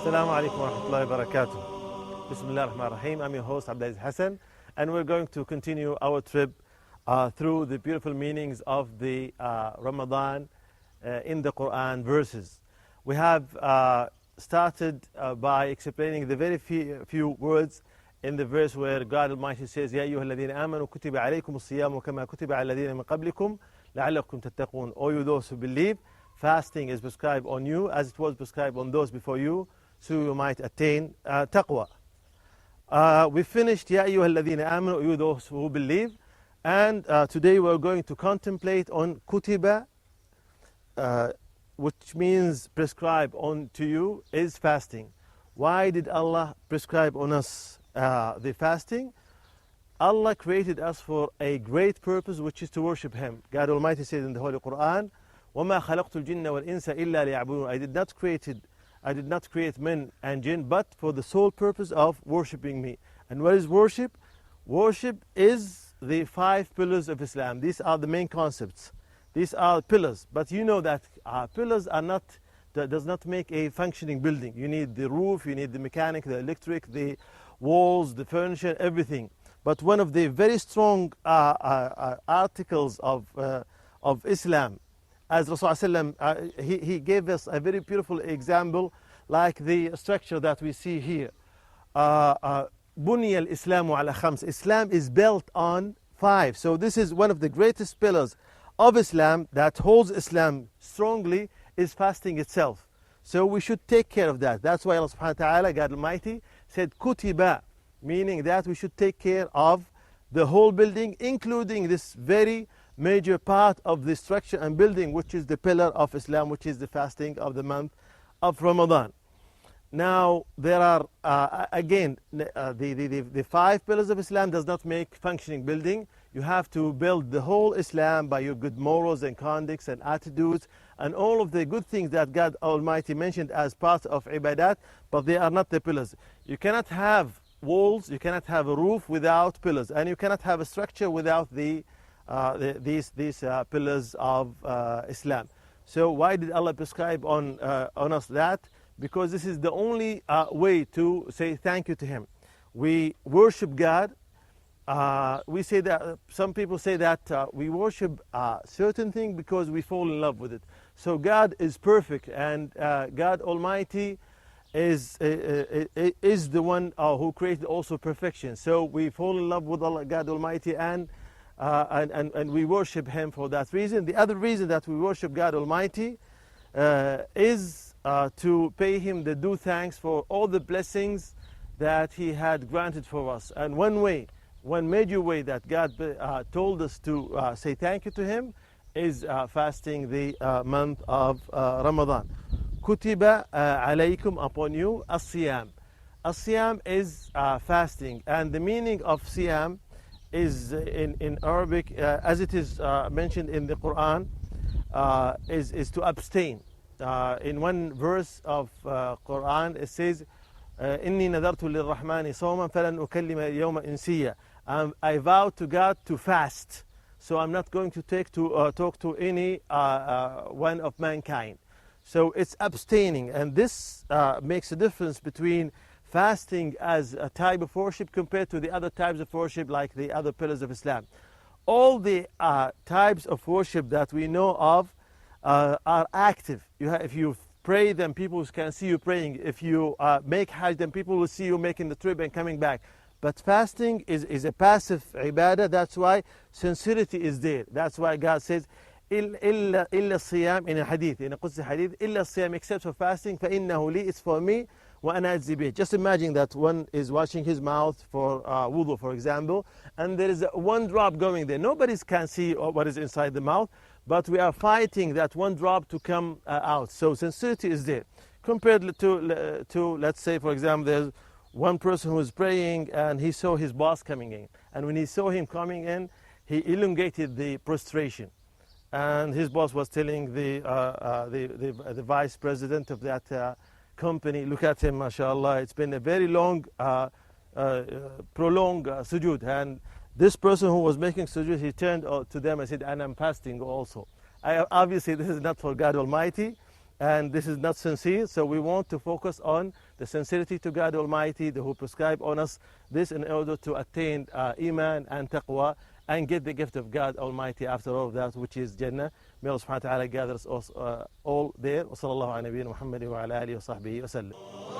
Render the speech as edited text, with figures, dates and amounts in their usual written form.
Assalamu alaikum wa rahmatullahi wa barakatuh. Bismillah ar-Rahman ar-Rahim. I'm your host Abdulaziz Al-Hassan, and we're going to continue our trip through the beautiful meanings of the Ramadan in the Quran verses. We have started by explaining the very few words in the verse where God Almighty says, Ya ayyuha alladhina amanu kutiba alaykum as-siyamu kama kutiba ala alladhina min qablikum la'allakum tattaqun. O you those who believe, fasting is prescribed on you as it was prescribed on those before you, so you might attain taqwa. We finished Ya ayyuha alladhina amanu, you those who believe, and today we're going to contemplate on kutiba, which means prescribe on to you is fasting. Why did Allah prescribe on us the fasting? Allah created us for a great purpose, which is to worship Him. God Almighty said in the Holy Quran, وَمَا خَلَقْتُ الْجِنَّ وَالْإِنسَ إِلَّا لِيَعْبُدُونَ. I did not create men and jinn, but for the sole purpose of worshipping me. And what is worship? Worship is the 5 pillars of Islam. These are the main concepts. These are pillars. But you know that pillars are not, that does not make a functioning building. You need the roof, you need the mechanic, the electric, the walls, the furniture, everything. But one of the very strong articles of Islam, as Rasulullah he gave us a very beautiful example, like the structure that we see here. Bunya al-Islamu ala khams. Islam is built on 5. So this is one of the greatest pillars of Islam that holds Islam strongly, is fasting itself. So we should take care of that. That's why Allah subhanahu wa ta'ala, God Almighty, said kutiba, meaning that we should take care of the whole building, including this very major part of the structure and building, which is the pillar of Islam, which is the fasting of the month of Ramadan. Now, there are, again, the 5 pillars of Islam does not make functioning building. You have to build the whole Islam by your good morals and conducts and attitudes and all of the good things that God Almighty mentioned as part of ibadat, but they are not the pillars. You cannot have walls, you cannot have a roof without pillars, and you cannot have a structure without these pillars of Islam. So why did Allah prescribe on us that? Because this is the only way to say thank you to Him. We worship God. We say that, some people say that we worship certain thing because we fall in love with it. So God is perfect, and God Almighty is the one who created also perfection. So we fall in love with Allah, God Almighty, and we worship Him for that reason. The other reason that we worship God Almighty is to pay Him the due thanks for all the blessings that He had granted for us. And one major way that God told us to say thank you to Him is fasting the month of Ramadan. Kutiba alaykum, upon you, as-siyam. As-siyam is fasting, and the meaning of siyam is in Arabic, as it is mentioned in the Quran, is to abstain. In one verse of Quran, it says, "Inni nadartu lirrahmani sawman falan ukallima yawma insiya." I vow to God to fast, so I'm not going to talk to any one of mankind. So it's abstaining, and this makes a difference between fasting as a type of worship compared to the other types of worship, like the other pillars of Islam. All the types of worship that we know of are active. If you pray, then people can see you praying. If you make hajj, then people will see you making the trip and coming back. But fasting is a passive ibadah. That's why sincerity is there. That's why God says, إِلَّا الصِّيَامِ, in a hadith, in a Qudsi hadith, إِلَّا الصِّيَامِ, except for fasting, فَإِنَّهُ لِي, it's for me, وَأَنَا أَجْزِي بِهِ. Just imagine that one is washing his mouth for wudu, for example, and there is one drop going there. Nobody can see what is inside the mouth, but we are fighting that one drop to come out. So sincerity is there. Compared to, let's say, for example, there's one person who was praying and he saw his boss coming in. And when he saw him coming in, he elongated the prostration. And his boss was telling the vice president of that company, look at him, mashallah, it's been a very long, prolonged sujood. And this person who was making sujood, he turned to them and said, and I'm fasting also. Obviously, this is not for God Almighty, and this is not sincere, so we want to focus on the sincerity to God Almighty, who prescribed on us this in order to attain Iman and Taqwa and get the gift of God Almighty after all of that, which is Jannah. May Allah subhanahu wa ta'ala gather us all there. Wa sallallahu ala nabiyyina Muhammadin wa ala alihi wa sahbihi wa sallam.